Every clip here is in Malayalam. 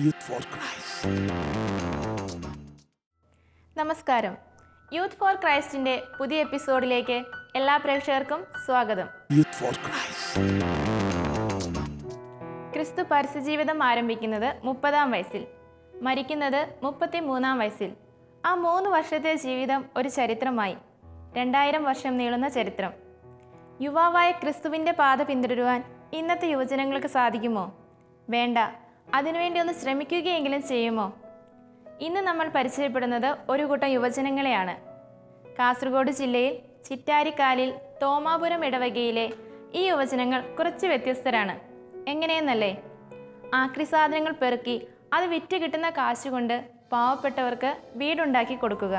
Youth for Christ. നമസ്കാരം. യൂത്ത് ഫോർ ക്രൈസ്റ്റിന്റെ പുതിയ എപ്പിസോഡിലേക്ക് എല്ലാ പ്രേക്ഷകർക്കും സ്വാഗതം. Youth for Christ. ക്രിസ്തു പരസ്യജീവിതം ആരംഭിക്കുന്നത് 30-ാം വയസ്സിൽ, മരിക്കുന്നത് 33-ാം വയസ്സിൽ. ആ 3 വർഷത്തെ ജീവിതം ഒരു ചരിത്രമായി. 2000 വർഷം നീളുന്ന ചരിത്രം. യുവാവായ ക്രിസ്തുവിൻ്റെ പാത പിന്തുടരുവാൻ ഇന്നത്തെ യുവജനങ്ങൾക്ക് സാധിക്കുമോ? വേണ്ട. അതിനുവേണ്ടി ഒന്ന് ശ്രമിക്കുകയെങ്കിലും ചെയ്യുമോ? ഇന്ന് നമ്മൾ പരിചയപ്പെടുന്നത് ഒരു കൂട്ടം യുവജനങ്ങളെയാണ്. കാസർഗോഡ് ജില്ലയിൽ ചിറ്റാരിക്കാലിൽ തോമാപുരം ഇടവകയിലെ ഈ യുവജനങ്ങൾ കുറച്ച് വ്യത്യസ്തരാണ്. എങ്ങനെയെന്നല്ലേ? ആക്രി സാധനങ്ങൾ പെറുക്കി അത് വിറ്റ് കിട്ടുന്ന കാശുകൊണ്ട് പാവപ്പെട്ടവർക്ക് വീടുണ്ടാക്കി കൊടുക്കുക.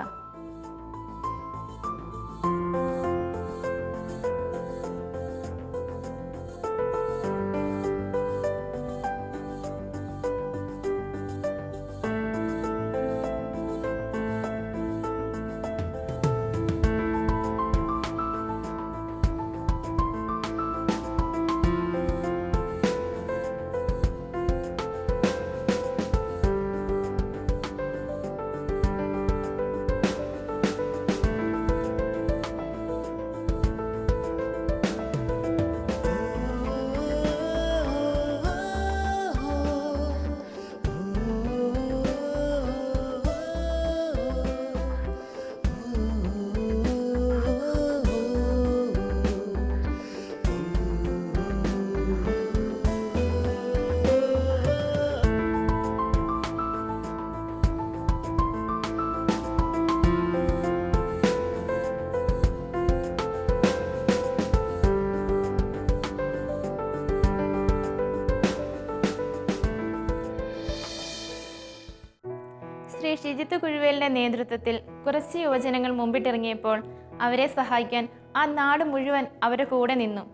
ശ്രീ ഷിജിത്ത് കുഴുവേലിന്റെ നേതൃത്വത്തിൽ കുറച്ച് യുവജനങ്ങൾ മുമ്പിട്ടിറങ്ങിയപ്പോൾ അവരെ സഹായിക്കാൻ ആ നാട് മുഴുവൻ അവരുടെ കൂടെ നിന്നു.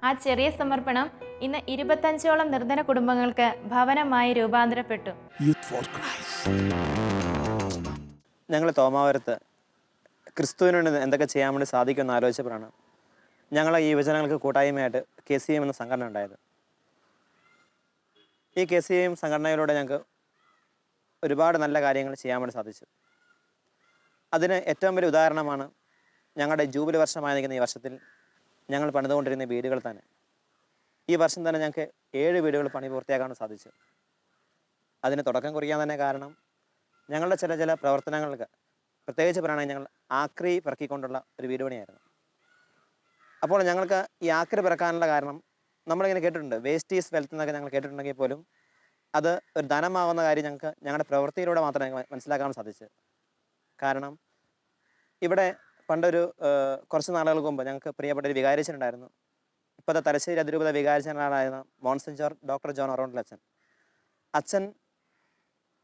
ആ ചെറിയ സമർപ്പണം ഇന്ന് 25ഓളം നിർധന കുടുംബങ്ങൾക്ക് ഭവനമായി രൂപാന്തരപ്പെട്ടു. ഞങ്ങൾ തോമാപുരത്ത് ക്രിസ്തുവിന് വേണ്ടി എന്തൊക്കെ ചെയ്യാൻ വേണ്ടി സാധിക്കുമെന്ന് ആലോചിച്ചപ്പോഴാണ് ഞങ്ങൾ ഈ യുവജനങ്ങൾക്ക് കൂട്ടായ്മയായിട്ട് KCM എന്ന സംഘടന ഉണ്ടായത്. ഈ KCM സംഘടനയിലൂടെ ഞങ്ങൾക്ക് ഒരുപാട് നല്ല കാര്യങ്ങൾ ചെയ്യാൻ വേണ്ടി സാധിച്ചു. അതിന് ഏറ്റവും വലിയ ഉദാഹരണമാണ് ഞങ്ങളുടെ ജൂബിലി വർഷമായി നിൽക്കുന്ന ഈ വർഷത്തിൽ ഞങ്ങൾ പണിതുകൊണ്ടിരുന്ന വീടുകൾ തന്നെ. ഈ വർഷം തന്നെ ഞങ്ങൾക്ക് 7 വീടുകൾ പണി പൂർത്തിയാക്കാൻ സാധിച്ചു. അതിന് തുടക്കം കുറിക്കാൻ തന്നെ കാരണം ഞങ്ങളുടെ ചില പ്രവർത്തനങ്ങൾക്ക്, പ്രത്യേകിച്ച് പറയുകയാണെങ്കിൽ ഞങ്ങൾ ആക്രി പിറക്കിക്കൊണ്ടുള്ള ഒരു വീട് പണിയായിരുന്നു. അപ്പോൾ ഞങ്ങൾക്ക് ഈ ആക്രി പിറക്കാനുള്ള കാരണം നമ്മളിങ്ങനെ കേട്ടിട്ടുണ്ട്, വേസ്റ്റ് ഈസ് വെൽത്ത് എന്നൊക്കെ ഞങ്ങൾ കേട്ടിട്ടുണ്ടെങ്കിൽ പോലും അത് ഒരു ധനമാകുന്ന കാര്യം ഞങ്ങൾക്ക് ഞങ്ങളുടെ പ്രവൃത്തിയിലൂടെ മാത്രമേ മനസ്സിലാക്കാൻ സാധിച്ചു. കാരണം ഇവിടെ പണ്ടൊരു കുറച്ച് നാളുകൾക്ക് മുമ്പ് ഞങ്ങൾക്ക് പ്രിയപ്പെട്ട ഒരു വികാരിച്ചനുണ്ടായിരുന്നു. ഇപ്പോഴത്തെ തലശ്ശേരി അതിരൂപത വികാരിച്ചനായിരുന്ന മോൺസിഞ്ഞർ ഡോക്ടർ ജോൺ ഒറോണ്ടിൽ അച്ഛൻ. അച്ഛൻ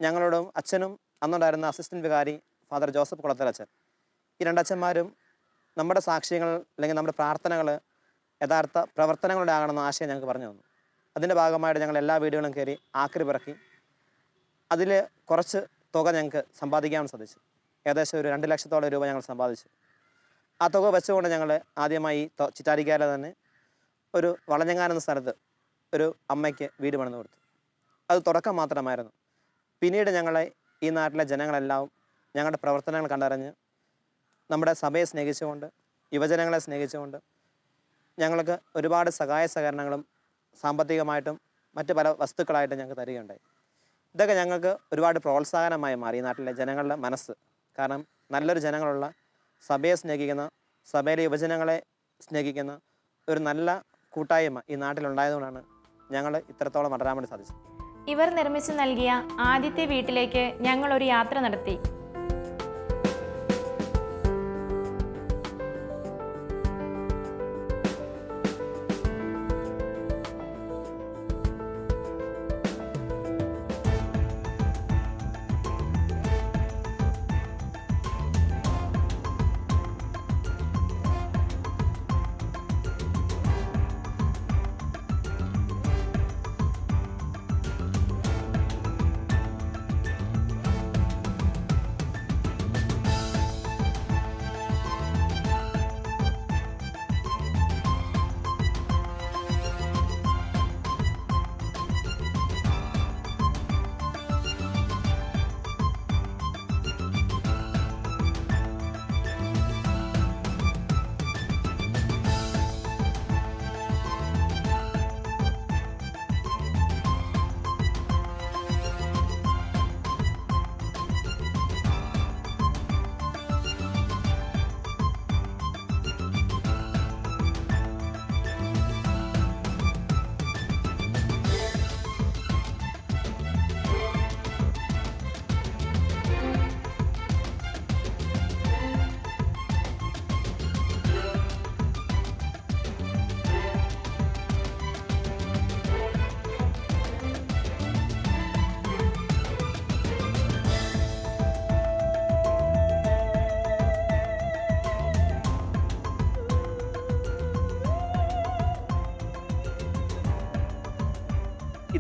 ഞങ്ങളോടും അച്ഛനും അന്നുണ്ടായിരുന്ന അസിസ്റ്റൻറ്റ് വികാരി ഫാദർ ജോസഫ് കുളത്തൽ അച്ഛൻ, ഈ 2 അച്ഛന്മാരും നമ്മുടെ സാക്ഷ്യങ്ങൾ അല്ലെങ്കിൽ നമ്മുടെ പ്രാർത്ഥനകൾ യഥാർത്ഥ പ്രവർത്തനങ്ങളുടെ ആകണമെന്ന ആശയം ഞങ്ങൾക്ക് പറഞ്ഞു തന്നു. അതിൻ്റെ ഭാഗമായിട്ട് ഞങ്ങൾ എല്ലാ വീടുകളും കയറി ആക്രി പിറക്കി അതിൽ കുറച്ച് തുക ഞങ്ങൾക്ക് സമ്പാദിക്കാൻ സാധിച്ചു. ഏകദേശം ഒരു 2 ലക്ഷത്തോളം രൂപ ഞങ്ങൾ സമ്പാദിച്ചു. ആ തുക വെച്ചുകൊണ്ട് ഞങ്ങൾ ആദ്യമായി ചിറ്റാരിക്കാല തന്നെ ഒരു വളഞ്ഞങ്ങാൻ എന്ന സ്ഥലത്ത് ഒരു അമ്മയ്ക്ക് വീട് പണിത് കൊടുത്തു. അത് തുടക്കം മാത്രമായിരുന്നു. പിന്നീട് ഞങ്ങളെ ഈ നാട്ടിലെ ജനങ്ങളെല്ലാം ഞങ്ങളുടെ പ്രവർത്തനങ്ങൾ കണ്ടറിഞ്ഞ് നമ്മുടെ സഭയെ സ്നേഹിച്ചുകൊണ്ട്, യുവജനങ്ങളെ സ്നേഹിച്ചുകൊണ്ട് ഞങ്ങൾക്ക് ഒരുപാട് സഹായ സഹകരണങ്ങളും സാമ്പത്തികമായിട്ടും മറ്റ് പല വസ്തുക്കളായിട്ടും ഞങ്ങൾക്ക് തരികയുണ്ടായി. ഇതൊക്കെ ഞങ്ങൾക്ക് ഒരുപാട് പ്രോത്സാഹനമായി മാറി ഈ നാട്ടിലെ ജനങ്ങളുടെ മനസ്സ്. കാരണം നല്ലൊരു ജനങ്ങളുള്ള, സഭയെ സ്നേഹിക്കുന്ന, സഭയിലെ യുവജനങ്ങളെ സ്നേഹിക്കുന്ന ഒരു നല്ല കൂട്ടായ്മ ഈ നാട്ടിലുണ്ടായതുകൊണ്ടാണ് ഞങ്ങൾ ഇത്രത്തോളം വളരാൻ വേണ്ടി സാധിച്ചത്. ഇവർ നിർമ്മിച്ചു നൽകിയ ആദ്യത്തെ വീട്ടിലേക്ക് ഞങ്ങൾ ഒരു യാത്ര നടത്തി.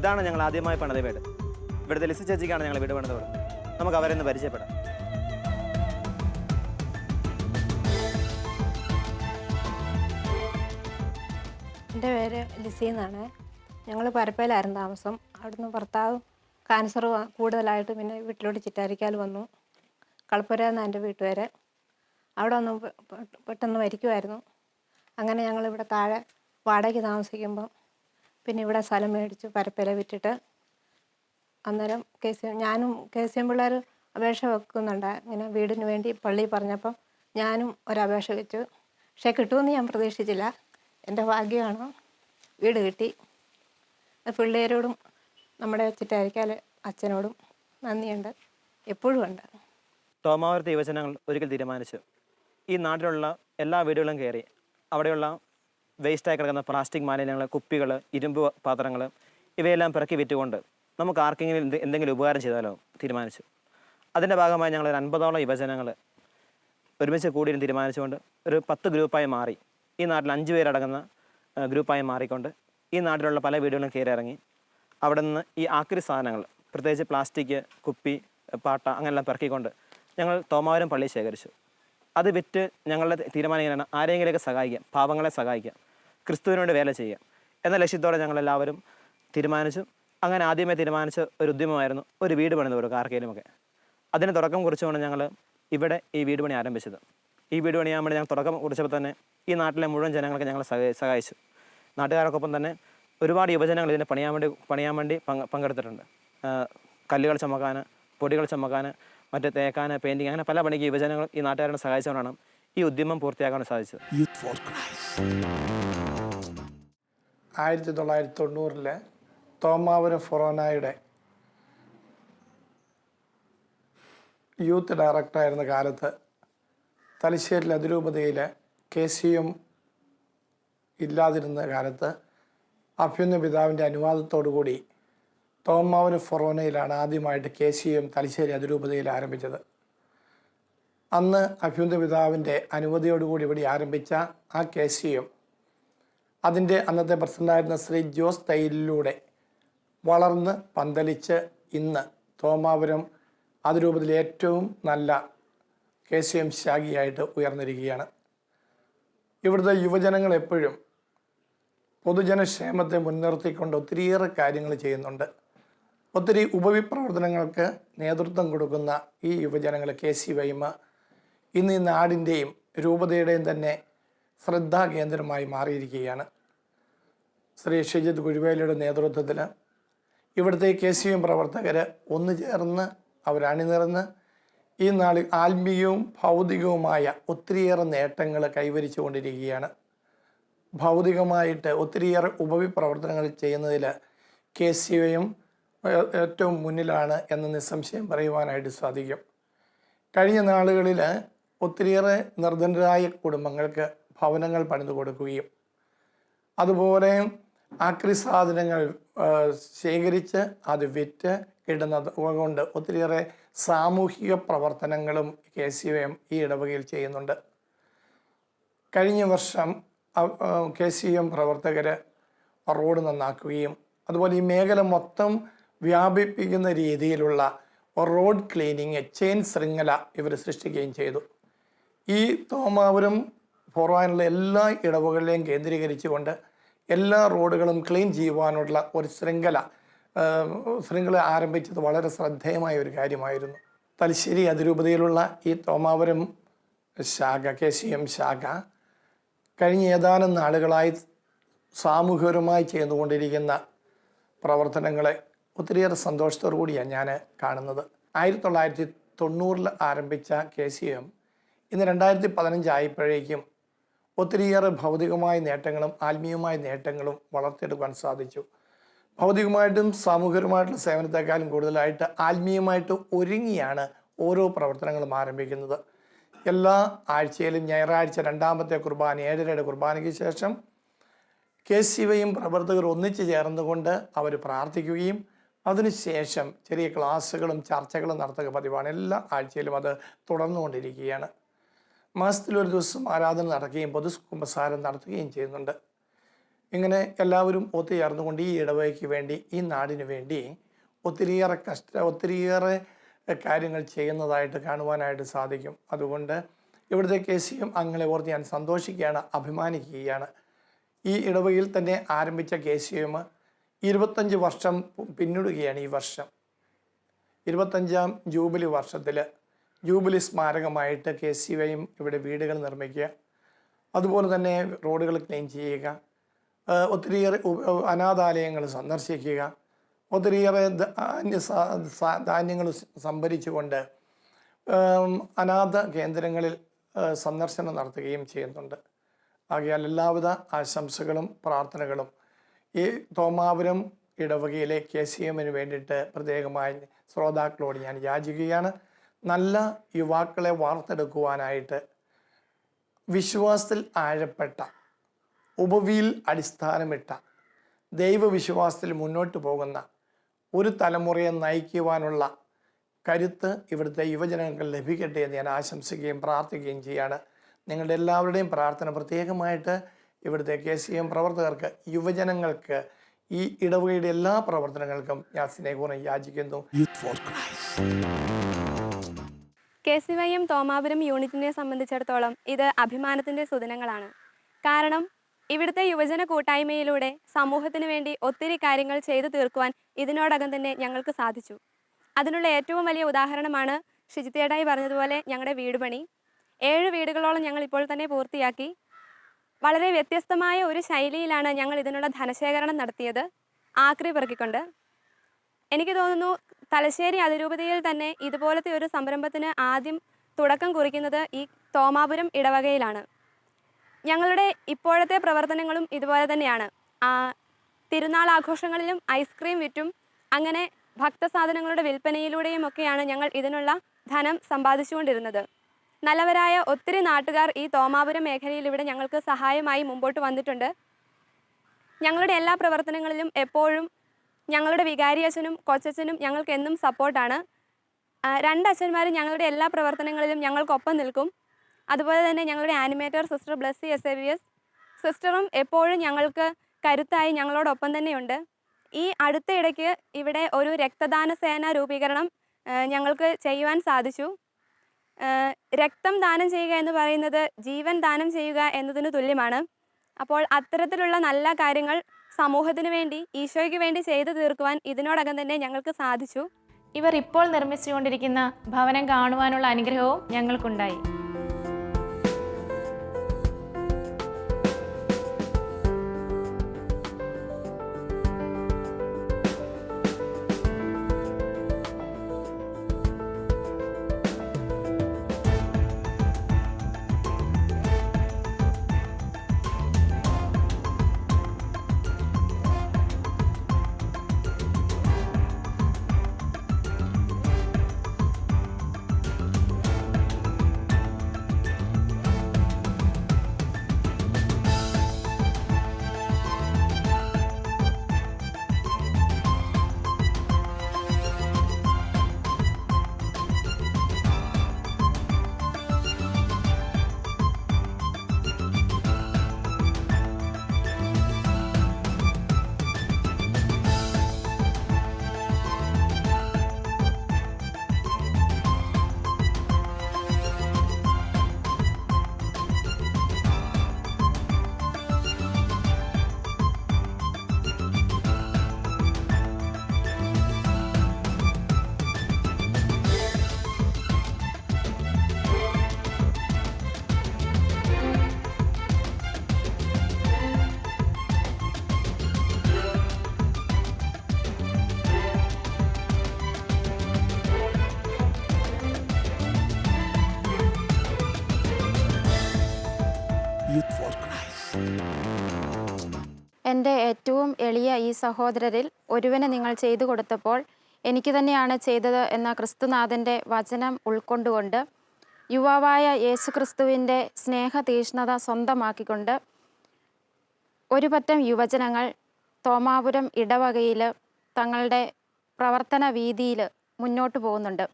ഇതാണ് ഞങ്ങൾ ആദ്യമായി പണിത വീട്. ഇവിടുത്തെ ലിസി ചേച്ചിക്കാണ് ഞങ്ങൾ വീട് പണിത് കൊടുത്തത്. നമുക്ക് അവരെ ഒന്ന് പരിചയപ്പെടാം. എൻ്റെ പേര് ലിസി എന്നാണ്. ഞങ്ങൾ പരപ്പയിലായിരുന്നു താമസം. അവിടുന്ന് ഭർത്താവ് ക്യാൻസർ കൂടുതലായിട്ട് പിന്നെ വീട്ടിലോട്ട് ചിറ്റാരിക്കാൽ വന്നു. കളപ്പുര എന്ന എൻ്റെ വീട്ടുപേര്. അവിടെ ഒന്ന് പെട്ടെന്ന് മരിക്കുമായിരുന്നു. അങ്ങനെ ഞങ്ങളിവിടെ താഴെ വാടകയ്ക്ക് താമസിക്കുമ്പം പിന്നെ ഇവിടെ സ്ഥലം മേടിച്ചു പരപ്പയില വിറ്റിട്ട്. അന്നേരം ഞാനും KCM പിള്ളേർ അപേക്ഷ വെക്കുന്നുണ്ട്. ഇങ്ങനെ വീടിന് വേണ്ടി പള്ളി പറഞ്ഞപ്പം ഞാനും ഒരപേക്ഷ വെച്ചു. പക്ഷേ കിട്ടുമെന്ന് ഞാൻ പ്രതീക്ഷിച്ചില്ല. എൻ്റെ ഭാഗ്യമാണ്, വീട് കിട്ടി. പിള്ളേരോടും നമ്മുടെ ചിറ്റാരിക്കാൽ അച്ഛനോടും നന്ദിയുണ്ട്, എപ്പോഴും ഉണ്ട്. തോമാപുരത്തെ യുവജനങ്ങൾ ഒരിക്കൽ തീരുമാനിച്ചു, ഈ നാട്ടിലുള്ള എല്ലാ വീടുകളും കയറി അവിടെയുള്ള വേസ്റ്റായി കിടക്കുന്ന പ്ലാസ്റ്റിക് മാലിന്യങ്ങൾ, കുപ്പികൾ, ഇരുമ്പ് പാത്രങ്ങൾ ഇവയെല്ലാം പിറക്കി വിറ്റുകൊണ്ട് നമുക്ക് ആർക്കെങ്കിലും എന്തെങ്കിലും ഉപകാരം ചെയ്താലോ തീരുമാനിച്ചു. അതിൻ്റെ ഭാഗമായി ഞങ്ങൾ 50ഓളം യുവജനങ്ങൾ ഒരുമിച്ച് കൂടിയിരുന്ന് തീരുമാനിച്ചുകൊണ്ട് ഒരു 10 ഗ്രൂപ്പായി മാറി, ഈ നാട്ടിൽ 5 പേരടങ്ങുന്ന ഗ്രൂപ്പായി മാറിക്കൊണ്ട് ഈ നാട്ടിലുള്ള പല വീടുകളും കയറി ഇറങ്ങി അവിടെ നിന്ന് ഈ ആക്രി സാധനങ്ങൾ, പ്രത്യേകിച്ച് പ്ലാസ്റ്റിക്, കുപ്പി, പാട്ട അങ്ങനെല്ലാം പെറുക്കിക്കൊണ്ട് ഞങ്ങൾ തോമാപുരം പള്ളി ശേഖരിച്ചു. അത് വിറ്റ് ഞങ്ങളുടെ തീരുമാനം ഇങ്ങനെയാണ്, ആരെങ്കിലുമൊക്കെ സഹായിക്കാം, പാവങ്ങളെ സഹായിക്കാം, ക്രിസ്തുവിനോട് വേല ചെയ്യാം എന്ന ലക്ഷ്യത്തോടെ ഞങ്ങളെല്ലാവരും തീരുമാനിച്ചു. അങ്ങനെ ആദ്യമേ തീരുമാനിച്ച ഒരു ഉദ്യമമായിരുന്നു ഒരു വീട് പണിത് കൊടുക്കുക ആർക്കെങ്കിലുമൊക്കെ. അതിന് തുടക്കം കുറിച്ചുകൊണ്ട് ഞങ്ങൾ ഇവിടെ ഈ വീട് പണി ആരംഭിച്ചത്. ഈ വീട് പണിയാൻ വേണ്ടി ഞങ്ങൾ തുടക്കം കുറിച്ചപ്പോൾ തന്നെ ഈ നാട്ടിലെ മുഴുവൻ ജനങ്ങൾക്ക് ഞങ്ങൾ സഹായിച്ചു. നാട്ടുകാർക്കൊപ്പം തന്നെ ഒരുപാട് യുവജനങ്ങൾ ഇതിനെ പണിയാൻ വേണ്ടി പങ്കെടുത്തിട്ടുണ്ട്. കല്ലുകൾ ചുമക്കാൻ, പൊടികൾ ചുമക്കാൻ, മറ്റ് തേക്കാൻ, പെയിൻറ്റിങ്, അങ്ങനെ പല പണിക്ക് യുവജനങ്ങൾ ഈ നാട്ടുകാരെ സഹായിച്ചുകൊണ്ടാണ് ഈ ഉദ്യമം പൂർത്തിയാക്കാൻ സാധിച്ചത്. Youth for Christ. 1990 തോമാപുരം ഫൊറോനായുടെ യൂത്ത് ഡയറക്ടറായിരുന്ന കാലത്ത് തലശ്ശേരി അതിരൂപതയിൽ KCM ഇല്ലാതിരുന്ന കാലത്ത് അഭ്യുന്ന പിതാവിൻ്റെ അനുവാദത്തോടുകൂടി തോമാപുരം ഫൊറോനയിലാണ് ആദ്യമായിട്ട് KCM തലശ്ശേരി അതിരൂപതയിൽ ആരംഭിച്ചത്. അന്ന് അഭ്യുന്ന പിതാവിൻ്റെ അനുമതിയോടുകൂടി ഇവിടെ ആരംഭിച്ച ആ KCM അതിൻ്റെ അന്നത്തെ പ്രസിഡൻ്റായിരുന്ന ശ്രീ ജോസ് തൈലിലൂടെ വളർന്ന് പന്തലിച്ച് ഇന്ന് തോമാപുരം അതിരൂപതയിലെ ഏറ്റവും നല്ല KCM ശാഖയായിട്ട് ഉയർന്നിരിക്കുകയാണ്. ഇവിടുത്തെ യുവജനങ്ങൾ എപ്പോഴും പൊതുജനക്ഷേമത്തെ മുൻനിർത്തിക്കൊണ്ട് ഒത്തിരിയേറെ കാര്യങ്ങൾ ചെയ്യുന്നുണ്ട്. ഒത്തിരി ഉപവിപ്രവർത്തനങ്ങൾക്ക് നേതൃത്വം കൊടുക്കുന്ന ഈ യുവജനങ്ങൾ KCYM ഇന്ന് ഈ നാടിൻ്റെയും രൂപതയുടെയും തന്നെ ശ്രദ്ധാകേന്ദ്രമായി മാറിയിരിക്കുകയാണ്. ശ്രീ ഷിജിത് കുഴുവേലിയുടെ നേതൃത്വത്തിൽ ഇവിടുത്തെ KCM പ്രവർത്തകർ ഒന്നു ചേർന്ന് അവരണിനിറന്ന് ഈ നാളിൽ ആത്മീയവും ഭൗതികവുമായ ഒത്തിരിയേറെ നേട്ടങ്ങൾ കൈവരിച്ചു കൊണ്ടിരിക്കുകയാണ്. ഭൗതികമായിട്ട് ഒത്തിരിയേറെ ഉപവിപ്രവർത്തനങ്ങൾ ചെയ്യുന്നതിൽ KCM ഏറ്റവും മുന്നിലാണ് എന്ന് നിസ്സംശയം പറയുവാനായിട്ട് സാധിക്കും. കഴിഞ്ഞ നാളുകളിൽ ഒത്തിരിയേറെ നിർധനരായ കുടുംബങ്ങൾക്ക് ഭവനങ്ങൾ പണിതു കൊടുക്കുകയും അതുപോലെ ആക്രി സാധനങ്ങൾ ശേഖരിച്ച് അത് വിറ്റ് ഇടുന്നത് കൊണ്ട് ഒത്തിരിയേറെ സാമൂഹിക പ്രവർത്തനങ്ങളും KCM ഈ ഇടവകയിൽ ചെയ്യുന്നുണ്ട്. കഴിഞ്ഞ വർഷം KCM പ്രവർത്തകർ റോഡ് നന്നാക്കുകയും അതുപോലെ ഈ മേഖല മൊത്തം വ്യാപിപ്പിക്കുന്ന രീതിയിലുള്ള റോഡ് ക്ലീനിങ് ചെയിൻ ശൃംഖല ഇവർ സൃഷ്ടിക്കുകയും ചെയ്തു. ഈ തോമാപുരം ഫൊറോനയിലുള്ള എല്ലാ ഇടവകളിലെയും കേന്ദ്രീകരിച്ചുകൊണ്ട് എല്ലാ റോഡുകളും ക്ലീൻ ചെയ്യുവാനുള്ള ഒരു ശൃംഖല ആരംഭിച്ചത് വളരെ ശ്രദ്ധേയമായ ഒരു കാര്യമായിരുന്നു. തലശ്ശേരി അതിരൂപതയിലുള്ള ഈ തോമാപുരം ശാഖ KCM ശാഖ കഴിഞ്ഞ ഏതാനും നാളുകളായി സാമൂഹികപരമായി ചെയ്തുകൊണ്ടിരിക്കുന്ന പ്രവർത്തനങ്ങളെ ഒത്തിരിയേറെ സന്തോഷത്തോടു കൂടിയാണ് ഞാൻ കാണുന്നത്. 1990 ആരംഭിച്ച KCM ഇന്ന് 2015 ആയപ്പോഴേക്കും ഒത്തിരിയേറെ ഭൗതികമായ നേട്ടങ്ങളും ആത്മീയമായ നേട്ടങ്ങളും വളർത്തിയെടുക്കാൻ സാധിച്ചു. ഭൗതികമായിട്ടും സാമൂഹികമായിട്ടുള്ള സേവനത്തെക്കാളും കൂടുതലായിട്ട് ആത്മീയമായിട്ട് ഒരുങ്ങിയാണ് ഓരോ പ്രവർത്തനങ്ങളും ആരംഭിക്കുന്നത്. എല്ലാ ആഴ്ചയിലും ഞായറാഴ്ച 2ാമത്തെ കുർബാന 7:30 കുർബാനയ്ക്ക് ശേഷം KCYM പ്രവർത്തകർ ഒന്നിച്ചു ചേർന്നുകൊണ്ട് അവർ പ്രാർത്ഥിക്കുകയും അതിനുശേഷം ചെറിയ ക്ലാസ്സുകളും ചർച്ചകളും നടത്തുക പതിവാണ്. എല്ലാ ആഴ്ചയിലും അത് തുടർന്നുകൊണ്ടിരിക്കുകയാണ്. മാസത്തിലൊരു ദിവസം ആരാധന നടക്കുകയും പൊതുകുമ്പസാരം നടത്തുകയും ചെയ്യുന്നുണ്ട്. ഇങ്ങനെ എല്ലാവരും ഒത്തുചേർന്നുകൊണ്ട് ഈ ഇടവകയ്ക്ക് വേണ്ടി, ഈ നാടിന് വേണ്ടി ഒത്തിരിയേറെ കാര്യങ്ങൾ ചെയ്യുന്നതായിട്ട് കാണുവാനായിട്ട് സാധിക്കും. അതുകൊണ്ട് ഇവിടുത്തെ KCM അംഗങ്ങളെ ഓർത്ത് ഞാൻ സന്തോഷിക്കുകയാണ്, അഭിമാനിക്കുകയാണ്. ഈ ഇടവകയിൽ തന്നെ ആരംഭിച്ച KCM 25 വർഷം പിന്നിടുകയാണ്. ഈ വർഷം 25ാം ജൂബിലി വർഷത്തിൽ ജൂബിലി സ്മാരകമായിട്ട് KCM ഇവിടെ വീടുകൾ നിർമ്മിക്കുക, അതുപോലെ തന്നെ റോഡുകൾ ക്ലീൻ ചെയ്യുക, ഒത്തിരിയേറെ അനാഥാലയങ്ങൾ സന്ദർശിക്കുക, ഒത്തിരിയേറെ ധാന്യങ്ങൾ സംഭരിച്ചുകൊണ്ട് അനാഥ കേന്ദ്രങ്ങളിൽ സന്ദർശനം നടത്തുകയും ചെയ്യുന്നുണ്ട്. ആകയാൽ എല്ലാവിധ ആശംസകളും പ്രാർത്ഥനകളും ഈ തോമാപുരം ഇടവകയിലെ KCMന് വേണ്ടിയിട്ട് പ്രത്യേകമായി ശ്രോതാക്കളോട് ഞാൻ യാചിക്കുകയാണ്. നല്ല യുവാക്കളെ വാർത്തെടുക്കുവാനായിട്ട് വിശ്വാസത്തിൽ ആഴപ്പെട്ട, ഉപവിയിൽ അടിസ്ഥാനമിട്ട, ദൈവവിശ്വാസത്തിൽ മുന്നോട്ട് പോകുന്ന ഒരു തലമുറയെ നയിക്കുവാനുള്ള കരുത്ത് ഇവിടുത്തെ യുവജനങ്ങൾക്ക് ലഭിക്കട്ടെ എന്ന് ഞാൻ ആശംസിക്കുകയും പ്രാർത്ഥിക്കുകയും ചെയ്യാണ്. നിങ്ങളുടെ എല്ലാവരുടെയും പ്രാർത്ഥന പ്രത്യേകമായിട്ട് ഇവിടുത്തെ KCM പ്രവർത്തകർക്ക്, യുവജനങ്ങൾക്ക്, ഈ ഇടവകയുടെ എല്ലാ പ്രവർത്തനങ്ങൾക്കും ഞാൻ സ്നേഹപൂർവ്വം യാചിക്കുന്നു. Youth for Christ. KCYM Thomapuram യൂണിറ്റിനെ സംബന്ധിച്ചിടത്തോളം ഇത് അഭിമാനത്തിൻ്റെ സുദിനങ്ങളാണ്. കാരണം ഇവിടുത്തെ യുവജന കൂട്ടായ്മയിലൂടെ സമൂഹത്തിന് വേണ്ടി ഒത്തിരി കാര്യങ്ങൾ ചെയ്തു തീർക്കുവാൻ ഇതിനോടകം തന്നെ ഞങ്ങൾക്ക് സാധിച്ചു. അതിനുള്ള ഏറ്റവും വലിയ ഉദാഹരണമാണ് ഷിജിത്തേടായി പറഞ്ഞതുപോലെ ഞങ്ങളുടെ വീട് പണി. 7 വീടുകളോളം ഞങ്ങൾ ഇപ്പോൾ തന്നെ പൂർത്തിയാക്കി. വളരെ വ്യത്യസ്തമായ ഒരു ശൈലിയിലാണ് ഞങ്ങൾ ഇതിനുള്ള ധനശേഖരണം നടത്തിയത്, ആക്രി പെറുക്കിക്കൊണ്ട്. എനിക്ക് തോന്നുന്നു തലശ്ശേരി അതിരൂപതയിൽ തന്നെ ഇതുപോലത്തെ ഒരു സംരംഭത്തിന് ആദ്യം തുടക്കം കുറിക്കുന്നത് ഈ തോമാപുരം ഇടവകയിലാണ്. ഞങ്ങളുടെ ഇപ്പോഴത്തെ പ്രവർത്തനങ്ങളും ഇതുപോലെ തന്നെയാണ്. തിരുനാൾ ആഘോഷങ്ങളിലും ഐസ്ക്രീം വിറ്റും അങ്ങനെ ഭക്തസാധനങ്ങളുടെ വിൽപ്പനയിലൂടെയും ഒക്കെയാണ് ഞങ്ങൾ ഇതിനുള്ള ധനം സമ്പാദിച്ചുകൊണ്ടിരുന്നത്. നല്ലവരായ ഒത്തിരി നാട്ടുകാർ ഈ തോമാപുരം മേഖലയിൽ ഇവിടെ ഞങ്ങൾക്ക് സഹായമായി മുമ്പോട്ട് വന്നിട്ടുണ്ട്. ഞങ്ങളുടെ എല്ലാ പ്രവർത്തനങ്ങളിലും എപ്പോഴും ഞങ്ങളുടെ വികാരി അച്ഛനും കൊച്ചച്ഛനും ഞങ്ങൾക്ക് എന്നും സപ്പോർട്ടാണ്. 2 അച്ഛന്മാരും ഞങ്ങളുടെ എല്ലാ പ്രവർത്തനങ്ങളിലും ഞങ്ങൾക്കൊപ്പം നിൽക്കും. അതുപോലെ തന്നെ ഞങ്ങളുടെ ആനിമേറ്റർ സിസ്റ്റർ ബ്ലസ്സി SAVS സിസ്റ്ററും എപ്പോഴും ഞങ്ങൾക്ക് കരുത്തായി ഞങ്ങളോടൊപ്പം തന്നെയുണ്ട്. ഈ അടുത്ത ഇടയ്ക്ക് ഇവിടെ ഒരു രക്തദാന സേന രൂപീകരണം ഞങ്ങൾക്ക് ചെയ്യുവാൻ സാധിച്ചു. രക്തം ദാനം ചെയ്യുക എന്ന് പറയുന്നത് ജീവൻ ദാനം ചെയ്യുക എന്നതിന് തുല്യമാണ്. അപ്പോൾ അത്തരത്തിലുള്ള നല്ല കാര്യങ്ങൾ സമൂഹത്തിന് വേണ്ടി, ഈശോയ്ക്ക് വേണ്ടി ചെയ്തു തീർക്കുവാൻ ഇതിനോടകം തന്നെ ഞങ്ങൾക്ക് സാധിച്ചു. ഇവർ ഇപ്പോൾ നിർമ്മിച്ചുകൊണ്ടിരിക്കുന്ന ഭവനം കാണുവാനുള്ള അനുഗ്രഹവും ഞങ്ങൾക്കുണ്ടായി. Youth for Christ. എൻ്റെ ഏറ്റവും എളിയ ഈ സഹോദരരിൽ ഒരുവനെ നിങ്ങൾ ചെയ്തു കൊടുത്തപ്പോൾ എനിക്ക് തന്നെയാണ് ചെയ്തത് എന്ന ക്രിസ്തുനാഥൻ്റെ വചനം ഉൾക്കൊണ്ടുകൊണ്ട് യുവാവായ യേശുക്രിസ്തുവിൻ്റെ സ്നേഹതീഷ്ണത സ്വന്തമാക്കിക്കൊണ്ട് ഒരു പറ്റം യുവജനങ്ങൾ തോമാപുരം ഇടവകയിൽ തങ്ങളുടെ പ്രവർത്തന വീതിയിൽ മുന്നോട്ട് പോകുന്നുണ്ട്.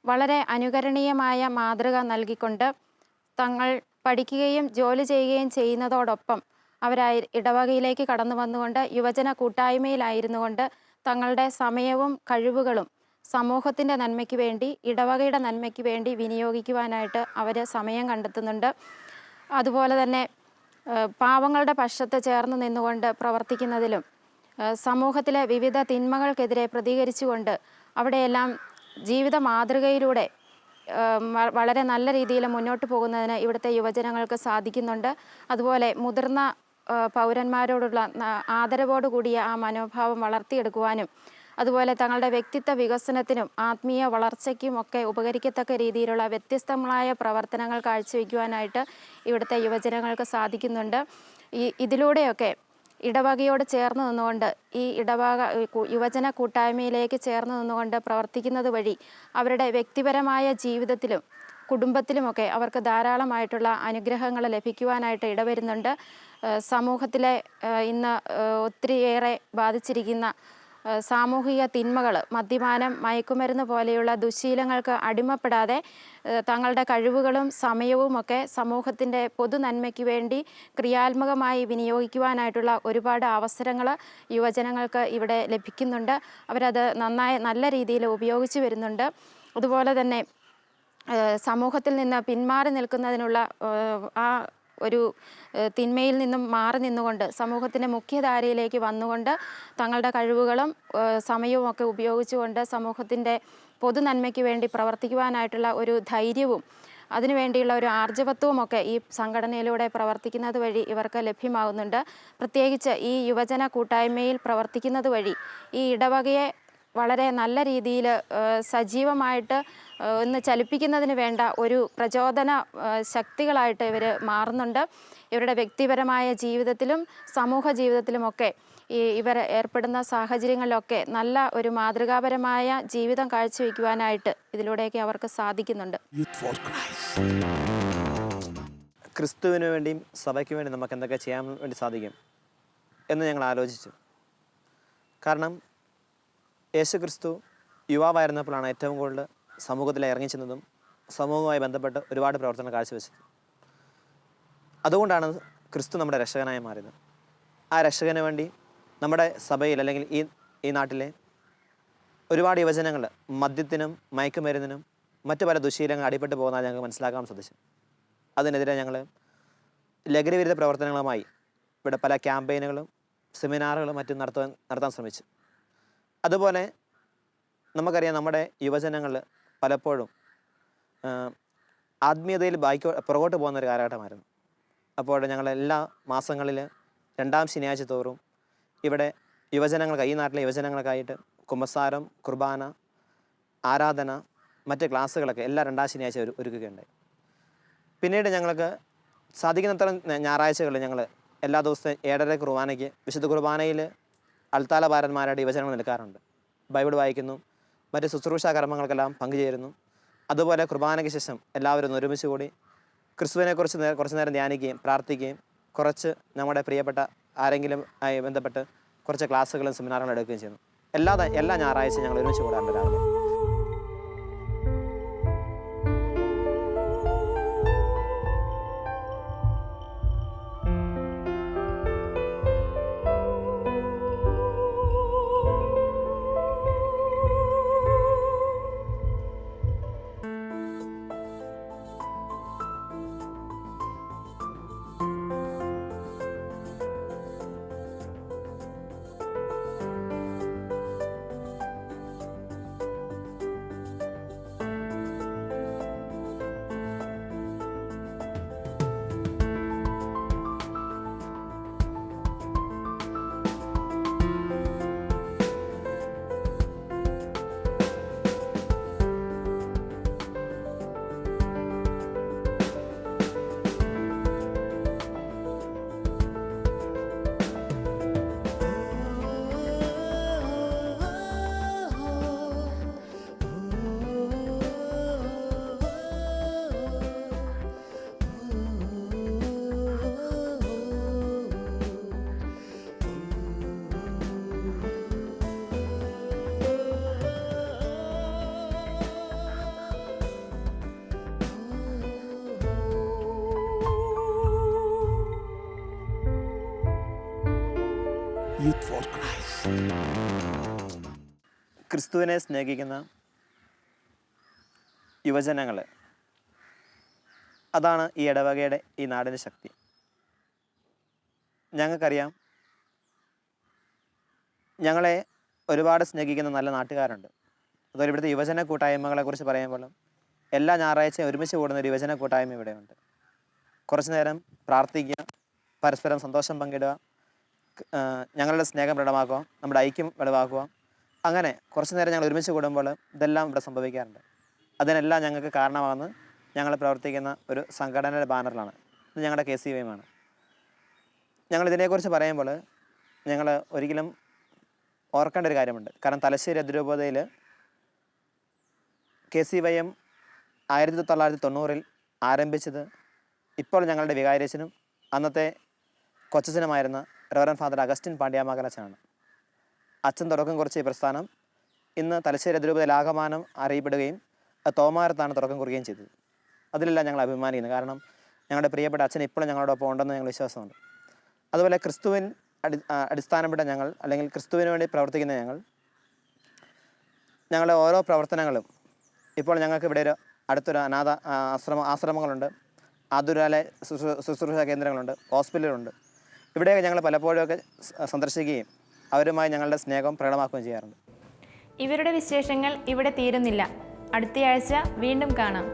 വളരെ അനുകരണീയമായ മാതൃക നൽകിക്കൊണ്ട് തങ്ങൾ പഠിക്കുകയും ജോലി ചെയ്യുകയും ചെയ്യുന്നതോടൊപ്പം ഇടവകയിലേക്ക് കടന്നു വന്നുകൊണ്ട് യുവജന കൂട്ടായ്മയിലായിരുന്നു കൊണ്ട് തങ്ങളുടെ സമയവും കഴിവുകളും സമൂഹത്തിൻ്റെ നന്മയ്ക്ക് വേണ്ടി, ഇടവകയുടെ നന്മയ്ക്ക് വേണ്ടി വിനിയോഗിക്കുവാനായിട്ട് അവർ സമയം കണ്ടെത്തുന്നുണ്ട്. അതുപോലെ തന്നെ പാവങ്ങളുടെ പക്ഷത്ത് ചേർന്ന് നിന്നുകൊണ്ട് പ്രവർത്തിക്കുന്നതിലും സമൂഹത്തിലെ വിവിധ തിന്മകൾക്കെതിരെ പ്രതികരിച്ചുകൊണ്ട് അവിടെയെല്ലാം ജീവിത മാതൃകയിലൂടെ വളരെ നല്ല രീതിയിൽ മുന്നോട്ട് പോകുന്നതിന് ഇവിടുത്തെ യുവജനങ്ങൾക്ക് സാധിക്കുന്നുണ്ട്. അതുപോലെ മുതിർന്ന പൗരന്മാരോടുള്ള ആദരവോടുകൂടിയ ആ മനോഭാവം വളർത്തിയെടുക്കുവാനും അതുപോലെ തങ്ങളുടെ വ്യക്തിത്വ വികസനത്തിനും ആത്മീയ വളർച്ചയ്ക്കും ഒക്കെ ഉപകരിക്കത്തക്ക രീതിയിലുള്ള വ്യത്യസ്തങ്ങളായ പ്രവർത്തനങ്ങൾ കാഴ്ചവെക്കുവാനായിട്ട് ഇവിടുത്തെ യുവജനങ്ങൾക്ക് സാധിക്കുന്നുണ്ട്. ഇതിലൂടെയൊക്കെ ഇടവകയോട് ചേർന്ന് നിന്നുകൊണ്ട് ഈ യുവജന കൂട്ടായ്മയിലേക്ക് ചേർന്ന് നിന്നുകൊണ്ട് പ്രവർത്തിക്കുന്നത് വഴി അവരുടെ വ്യക്തിപരമായ ജീവിതത്തിലും കുടുംബത്തിലുമൊക്കെ അവർക്ക് ധാരാളമായിട്ടുള്ള അനുഗ്രഹങ്ങൾ ലഭിക്കുവാനായിട്ട് ഇടവരുന്നുണ്ട്. സമൂഹത്തിലെ ഇന്ന് ഒത്തിരിയേറെ ബാധിച്ചിരിക്കുന്ന സാമൂഹിക തിന്മകൾ, മദ്യപാനം, മയക്കുമരുന്ന് പോലെയുള്ള ദുശ്ശീലങ്ങൾക്ക് അടിമപ്പെടാതെ തങ്ങളുടെ കഴിവുകളും സമയവുമൊക്കെ സമൂഹത്തിൻ്റെ പൊതു നന്മയ്ക്ക് വേണ്ടി ക്രിയാത്മകമായി വിനിയോഗിക്കുവാനായിട്ടുള്ള ഒരുപാട് അവസരങ്ങൾ യുവജനങ്ങൾക്ക് ഇവിടെ ലഭിക്കുന്നുണ്ട്. അവരത് നല്ല രീതിയിൽ ഉപയോഗിച്ച് വരുന്നുണ്ട്. അതുപോലെ തന്നെ സമൂഹത്തിൽ നിന്ന് പിന്മാറി നിൽക്കുന്നതിനുള്ള ആ ഒരു തിന്മയിൽ നിന്നും മാറി നിന്നുകൊണ്ട് സമൂഹത്തിൻ്റെ മുഖ്യധാരയിലേക്ക് വന്നുകൊണ്ട് തങ്ങളുടെ കഴിവുകളും സമയവും ഒക്കെ ഉപയോഗിച്ചുകൊണ്ട് സമൂഹത്തിൻ്റെ പൊതു നന്മയ്ക്ക് വേണ്ടി പ്രവർത്തിക്കുവാനായിട്ടുള്ള ഒരു ധൈര്യവും അതിനുവേണ്ടിയുള്ള ഒരു ആർജവത്വവുമൊക്കെ ഈ സംഘടനയിലൂടെ പ്രവർത്തിക്കുന്നത് വഴി ഇവർക്ക് ലഭ്യമാകുന്നുണ്ട്. പ്രത്യേകിച്ച് ഈ യുവജന കൂട്ടായ്മയിൽ പ്രവർത്തിക്കുന്നത് വഴി ഈ ഇടവകയെ വളരെ നല്ല രീതിയിൽ സജീവമായിട്ട് ഒന്ന് ചലിപ്പിക്കുന്നതിന് വേണ്ട ഒരു പ്രചോദന ശക്തികളായിട്ട് ഇവർ മാറുന്നുണ്ട്. ഇവരുടെ വ്യക്തിപരമായ ജീവിതത്തിലും സമൂഹ ജീവിതത്തിലുമൊക്കെ ഇവർ ഏർപ്പെടുന്ന സാഹചര്യങ്ങളിലൊക്കെ നല്ല ഒരു മാതൃകാപരമായ ജീവിതം കാഴ്ചവെക്കുവാനായിട്ട് ഇതിലൂടെയൊക്കെ അവർക്ക് സാധിക്കുന്നുണ്ട്. ക്രിസ്തുവിന് വേണ്ടിയും സഭയ്ക്ക് വേണ്ടി നമുക്ക് എന്തൊക്കെ ചെയ്യാൻ വേണ്ടി സാധിക്കും എന്ന് ഞങ്ങൾ ആലോചിച്ചു. കാരണം യേശു ക്രിസ്തു യുവാവായിരുന്നപ്പോഴാണ് ഏറ്റവും കൂടുതൽ സമൂഹത്തിൽ ഇറങ്ങിച്ചെന്നതും സമൂഹവുമായി ബന്ധപ്പെട്ട് ഒരുപാട് പ്രവർത്തനങ്ങൾ കാഴ്ചവെച്ചത്. അതുകൊണ്ടാണ് ക്രിസ്തു നമ്മുടെ രക്ഷകനായി മാറിയത്. ആ രക്ഷകന് വേണ്ടി നമ്മുടെ സഭയിൽ അല്ലെങ്കിൽ ഈ നാട്ടിലെ ഒരുപാട് യുവജനങ്ങൾ മദ്യത്തിനും മയക്കുമരുന്നിനും മറ്റു പല ദുശ്ശീലങ്ങൾ അടിപ്പെട്ട് പോകുന്നതായി ഞങ്ങൾക്ക് മനസ്സിലാക്കാൻ സാധിച്ചു. അതിനെതിരെ ഞങ്ങൾ ലഹരി വിരുദ്ധ പ്രവർത്തനങ്ങളുമായി ഇവിടെ പല ക്യാമ്പയിനുകളും സെമിനാറുകളും മറ്റും നടത്താൻ ശ്രമിച്ചു. അതുപോലെ നമുക്കറിയാം, നമ്മുടെ യുവജനങ്ങൾ പലപ്പോഴും ആത്മീയതയിൽ പുറകോട്ട് പോകുന്നൊരു കാലഘട്ടമായിരുന്നു. അപ്പോൾ ഞങ്ങൾ എല്ലാ മാസങ്ങളിൽ 2-ാം ശനിയാഴ്ച തോറും ഇവിടെ ഈ നാട്ടിലെ യുവജനങ്ങൾക്കായിട്ട് കുമ്പസാരം, കുർബാന, ആരാധന, മറ്റ് ക്ലാസ്സുകളൊക്കെ എല്ലാ 2-ാം ശനിയാഴ്ച ഒരുക്കുകയുണ്ടായി. പിന്നീട് ഞങ്ങൾക്ക് സാധിക്കുന്നത്ര ഞായറാഴ്ചകളിൽ ഞങ്ങൾ എല്ലാ ദിവസവും 7:30 കുർബാനയ്ക്ക് വിശുദ്ധ കുർബാനയിൽ അൾത്താല ഭാരന്മാരുടെ യുവജനങ്ങൾ നിൽക്കാറുണ്ട്. ബൈബിൾ വായിക്കുന്നു, മറ്റ് ശുശ്രൂഷാ കർമ്മങ്ങൾക്കെല്ലാം പങ്കുചേരുന്നു. അതുപോലെ കുർബാനയ്ക്ക് ശേഷം എല്ലാവരും ഒരുമിച്ച് കൂടി ക്രിസ്തുവിനെക്കുറിച്ച് കുറച്ച് നേരം ധ്യാനിക്കുകയും പ്രാർത്ഥിക്കുകയും കുറച്ച് നമ്മുടെ പ്രിയപ്പെട്ട ആരെങ്കിലും ആയി ബന്ധപ്പെട്ട് കുറച്ച് ക്ലാസ്സുകളും സെമിനാറുകളും എടുക്കുകയും ചെയ്യുന്നു. എല്ലാ ഞായറാഴ്ചയും ഞങ്ങൾ ഒരുമിച്ച് കൂടാറുണ്ട് രാവിലെ. Youth for Christ. ക്രിസ്തുവിനെ സ്നേഹിക്കുന്ന യുവജനങ്ങൾ, അതാണ് ഈ ഇടവകയുടെ ഈ നാടിൻ്റെ ശക്തി. ഞങ്ങൾക്കറിയാം, ഞങ്ങളെ ഒരുപാട് സ്നേഹിക്കുന്ന നല്ല നാട്ടുകാരുണ്ട്. അതുപോലെ ഇവിടുത്തെ യുവജന കൂട്ടായ്മകളെക്കുറിച്ച് പറയുമ്പോൾ എല്ലാ ഞായറാഴ്ചയും ഒരുമിച്ച് കൂടുന്ന ഒരു യുവജന കൂട്ടായ്മ ഇവിടെയുണ്ട്. കുറച്ച് നേരം പ്രാർത്ഥിക്കുക, പരസ്പരം സന്തോഷം പങ്കിടുക, ഞങ്ങളുടെ സ്നേഹം പ്രകടമാക്കുക, നമ്മുടെ ഐക്യം വെളിവാക്കുക. അങ്ങനെ കുറച്ച് നേരം ഞങ്ങൾ ഒരുമിച്ച് കൂടുമ്പോൾ ഇതെല്ലാം ഇവിടെ സംഭവിക്കാറുണ്ട്. അതിനെല്ലാം ഞങ്ങൾക്ക് കാരണമാകുന്ന ഞങ്ങൾ പ്രവർത്തിക്കുന്ന ഒരു സംഘടനയുടെ ബാനറിലാണ്. ഇത് ഞങ്ങളുടെ KCYM ആണ്. ഞങ്ങൾ ഇതിനെക്കുറിച്ച് പറയുമ്പോൾ ഞങ്ങൾ ഒരിക്കലും ഓർക്കേണ്ട ഒരു കാര്യമുണ്ട്. കാരണം തലശ്ശേരി അതിരൂപതയിൽ KCYM 1990 ആരംഭിച്ചത് ഇപ്പോൾ ഞങ്ങളുടെ വികാരിയച്ഛനും അന്നത്തെ കൊച്ചച്ഛനുമായിരുന്ന റവറൻ ഫാദർ അഗസ്റ്റിൻ പാണ്ഡ്യാമാകലച്ചനാണ്. അച്ഛൻ തുടക്കം കുറിച്ച ഈ പ്രസ്ഥാനം ഇന്ന് തലശ്ശേരി അതിരൂപതയിൽ ആകമാനം അറിയപ്പെടുകയും തോമാരത്താണ് തുടക്കം കുറിക്കുകയും ചെയ്തത്. അതിലെല്ലാം ഞങ്ങൾ അഭിമാനിക്കുന്നു. കാരണം ഞങ്ങളുടെ പ്രിയപ്പെട്ട അച്ഛൻ ഇപ്പോഴും ഞങ്ങളോടൊപ്പം ഉണ്ടെന്ന് ഞങ്ങൾ വിശ്വാസമുണ്ട്. അതുപോലെ ക്രിസ്തുവിൻ അടിസ്ഥാനപ്പെട്ട ഞങ്ങൾ, അല്ലെങ്കിൽ ക്രിസ്തുവിന് വേണ്ടി പ്രവർത്തിക്കുന്ന ഞങ്ങളുടെ ഓരോ പ്രവർത്തനങ്ങളും ഇപ്പോൾ ഞങ്ങൾക്ക് ഇവിടെ ഒരു അടുത്തൊരു അനാഥ ആശ്രമങ്ങളുണ്ട്, ആതുരാലയ ശുശ്രൂഷ കേന്ദ്രങ്ങളുണ്ട്, ഹോസ്പിറ്റലുകളുണ്ട്. ഇവിടെയൊക്കെ ഞങ്ങൾ പലപ്പോഴുമൊക്കെ സന്ദർശിക്കുകയും അവരുമായി ഞങ്ങളുടെ സ്നേഹം പ്രകടമാക്കുകയും ചെയ്യാറുണ്ട്. ഇവരുടെ വിശേഷങ്ങൾ ഇവിടെ തീരുന്നില്ല. അടുത്തയാഴ്ച വീണ്ടും കാണാം.